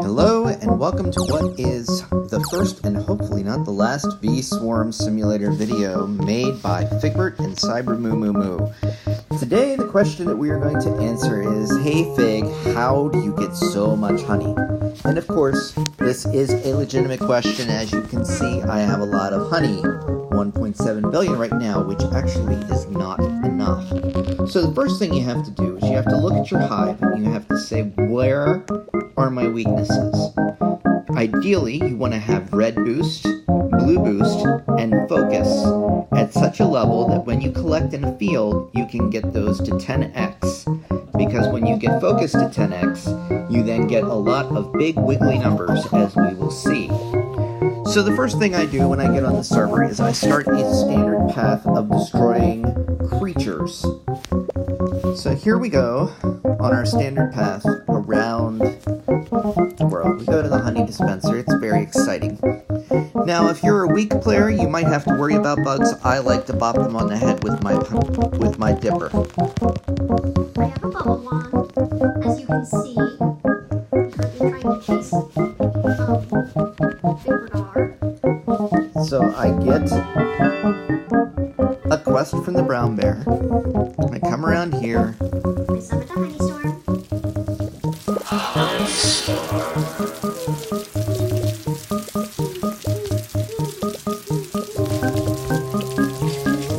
Hello and welcome to what is the first and hopefully not the last bee swarm simulator video made by Figbert and CyberMooMooMoo. Today the question that we are going to answer is, hey Fig, how do you get so much honey? And of course, this is a legitimate question. As you can see, I have a lot of honey, 1.7 billion right now, which actually is not enough. So the first thing you have to do is you have to look at your hive and you have to say, where are my weaknesses? Ideally, you want to have red boost, blue boost, and focus at such a level that when you collect in a field, you can get those to 10x. Because when you get focus to 10x, you then get a lot of big wiggly numbers, as we will see. So the first thing I do when I get on the server is I start a standard path of destroying creatures. So here we go on our standard path around the world. We go to the honey dispenser. It's very exciting. Now, if you're a weak player, you might have to worry about bugs. I like to bop them on the head with my dipper. I have a bubble wand, as you can see. I'm currently trying to chase Figbert. So I get a quest from the brown bear. I come around here. I summon the honey storm.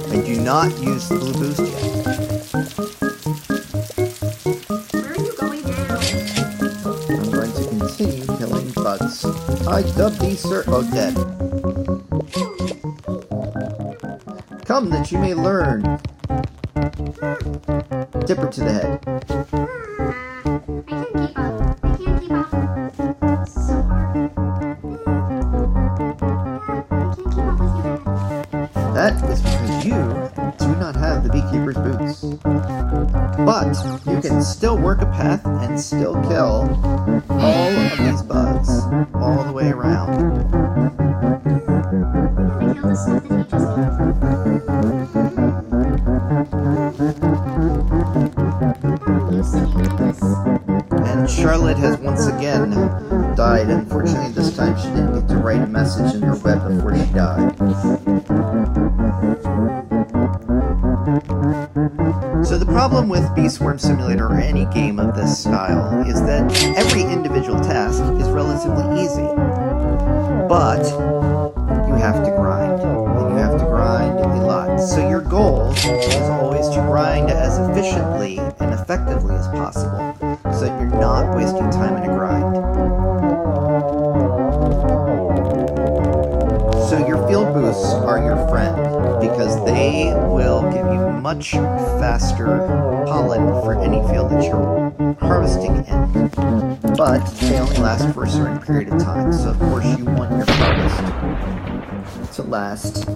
I do not use the blue boost yet. Where are you going now? I'm going to continue killing bugs. I dub thee, sir. Oh, dead. Come that you may learn. Dipper to the head. I can't keep up. This is so hard. I can't keep up with you. That is because you do not have the beekeeper's boots. But you can still work a path and still kill all of these bugs all the way around. I killed the stuff that you just And Charlotte has once again died. Unfortunately, this time she didn't get to write a message in her web before she died. So the problem with Bee Swarm Simulator or any game of this style is that every individual task is relatively easy. But you have to grind. And you have to grind a lot. So your goal is always to grind as efficiently and effectively as possible, so that you're not wasting time in a grind. So your field boosts are your friend, because they will give you much faster pollen for any field that you're harvesting in. But they only last for a certain period of time, so of course you want your harvest to last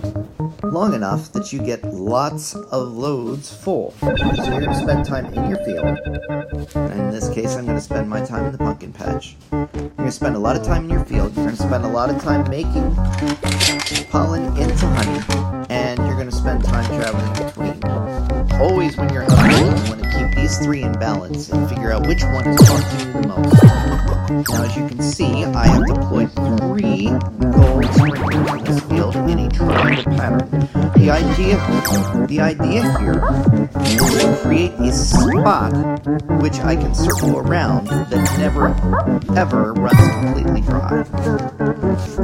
long enough that you get lots of loads full. So you're going to spend time in your field. And in this case, I'm going to spend my time in the pumpkin patch. You're going to spend a lot of time in your field. You're going to spend a lot of time making pollen into honey. And you're going to spend time traveling between. Always when you're hunting, you want to keep these three in balance and figure out which one is costing you the most. Now, as you can see, I have deployed 3 gold sprinklers in this field in a triangle pattern. The idea here is to create a spot which I can circle around that never ever runs completely dry.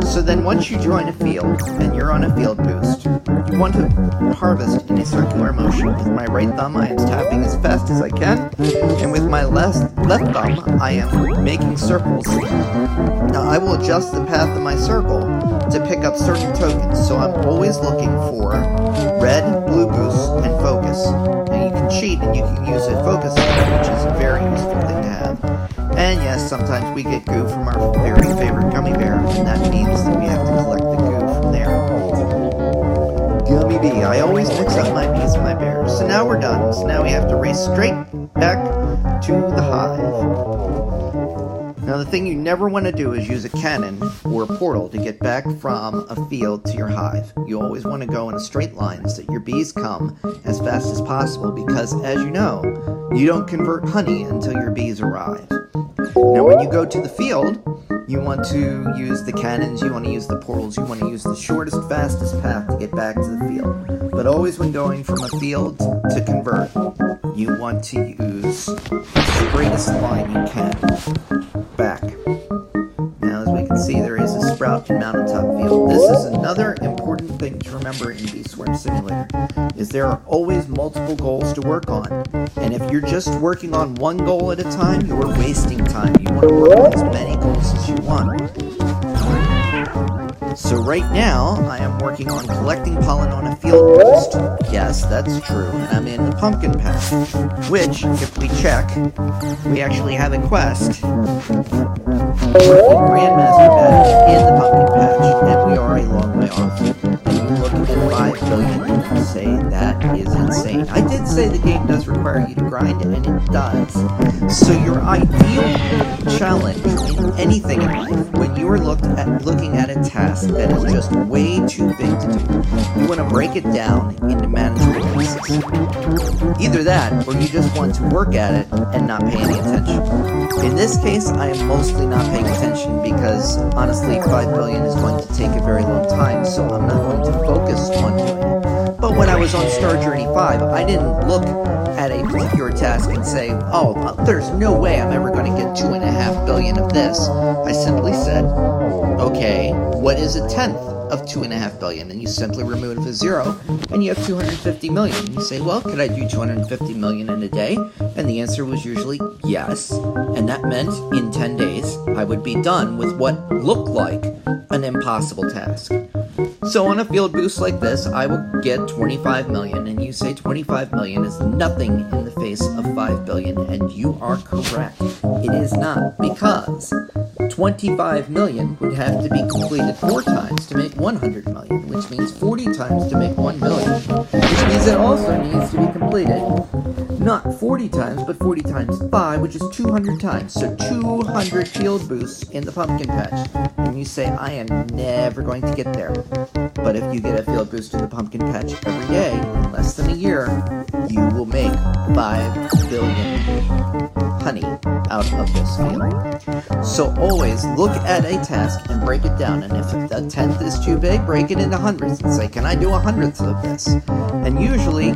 So then once you join a field and you're on a field boost, you want to harvest in a circular motion. With my right thumb, I am tapping as fast as I can, and with my left thumb, I am making circles. Now, I will adjust the path of my circle to pick up certain tokens, so I'm always looking for red, blue boost, and focus. Now, you can cheat and you can use a focus token, which is a very useful thing to have. And yes, sometimes we get goo from our very favorite gummy bear, and that means that we have to collect the goo from there. Gummy bee. I always mix up my bees and my bears. So now we're done. So now we have to race straight back to the hive. Now the thing you never want to do is use a cannon or a portal to get back from a field to your hive. You always want to go in a straight line so that your bees come as fast as possible, because as you know, you don't convert honey until your bees arrive. Now when you go to the field, You want to use the cannons, you want to use the portals, you want to use the shortest, fastest path to get back to the field. But always when going from a field to convert, you want to use the straightest line you can back. Now, as we can see, there is a sprout in mountaintop field. This is another important thing to remember in Bee Swarm Simulator, is there are always multiple goals to work on. And if you're just working on one goal at a time, you are wasting time. You want to work on as many goals as you want. So right now, I am working on collecting pollen on a field boost. Yes, that's true. And I'm in the pumpkin patch, which, if we check, we actually have a quest. Grandmaster badge in the pumpkin patch, and we are a long way off. And you look at 5 billion and you say, that is insane. I did say the game does require you to grind, and it does. So your ideal challenge in anything in life, when you are looking at a task that is just way too big to do, you want to break it down into manageable pieces. Either that, or you just want to work at it and not pay any attention. In this case, I am mostly not paying attention because, honestly, 5 billion is going to take a very long time, so I'm not going to focus on doing it. But when I was on Star Journey 5, I didn't look at a particular task and say, oh, there's no way I'm ever going to get 2.5 billion of this. I simply said, okay, what is a tenth of 2.5 billion? And you simply remove a zero, and you have 250 million. You say, well, could I do 250 million in a day? And the answer was usually yes. And that meant in 10 days, I would be done with what looked like an impossible task. So on a field boost like this, I will get 25 million, and you say 25 million is nothing in the face of 5 billion, and you are correct. It is not, because 25 million would have to be completed 4 times to make 100 million, which means 40 times to make 1 billion, which means it also needs to be completed not 40 times, but 40 times 5, which is 200 times. So 200 field boosts in the pumpkin patch. And you say, I am never going to get there. But if you get a field boost in the pumpkin patch every day, in less than a year, you will make 5 billion honey out of this field. So always look at a task and break it down. And if a tenth is too big, break it into hundreds and say, can I do 100th of this? And usually,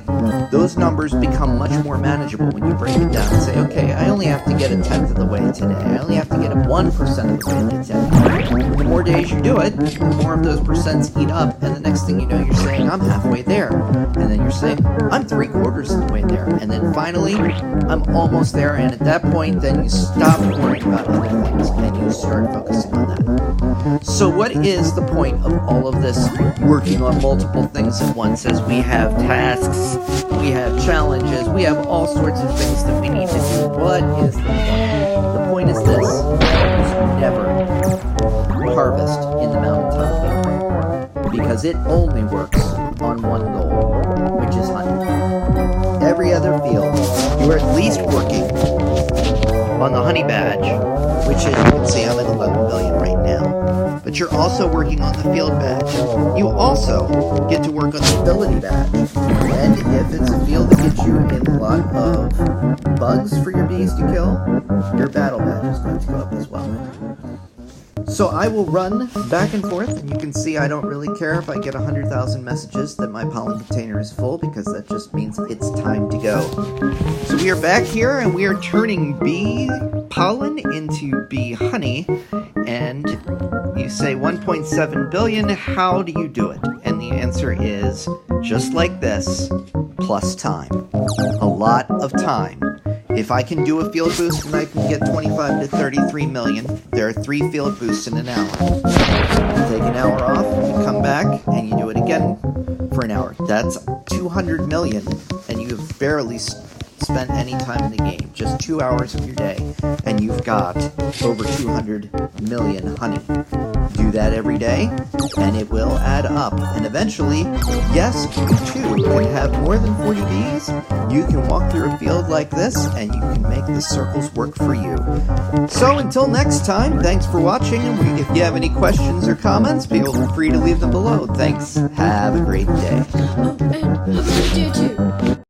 those numbers become much more manageable when you break it down and say, okay, I only have to get a tenth of the way today. I only have to get a 1% of the way today. The more days you do it, the more of those percents eat up, and the next thing you know, you're saying, I'm halfway there. And then you're saying, I'm 3/4 of the way there. And then finally, I'm almost there, and at that point, then you stop worrying about other things, and you start focusing on that. So what is the point of all of this working on multiple things at once, as we have tasks, we have challenges, we have all sorts of things that we need to do? What is the point? The point is this: never harvest in the mountaintop field, because it only works on one goal, which is honey. Every other field, you are at least working on the honey badge, which is, you can see I'm at 11 billion right now. But you're also working on the field badge. You also get to work on the ability badge. And if it's a field that gets you a lot of bugs for your bees to kill, your battle badge is going to go up as well. So I will run back and forth, and you can see I don't really care if I get 100,000 messages that my pollen container is full, because that just means it's time to go. So we are back here, and we are turning bee pollen into bee honey, and you say 1.7 billion, how do you do it? And the answer is, just like this, plus time. A lot of time. If I can do a field boost and I can get 25 to 33 million, there are 3 field boosts in an hour. You take an hour off, you come back, and you do it again for an hour. That's 200 million, and you have barely spent any time in the game. Just 2 hours of your day, and you've got over 200 million honey. Do that every day, and it will add up. And eventually, yes, you too can have more than 40 bees. You can walk through a field like this, and you can make the circles work for you. So until next time, thanks for watching, and if you have any questions or comments, feel free to leave them below. Thanks. Have a great day. Oh, and have a good day too.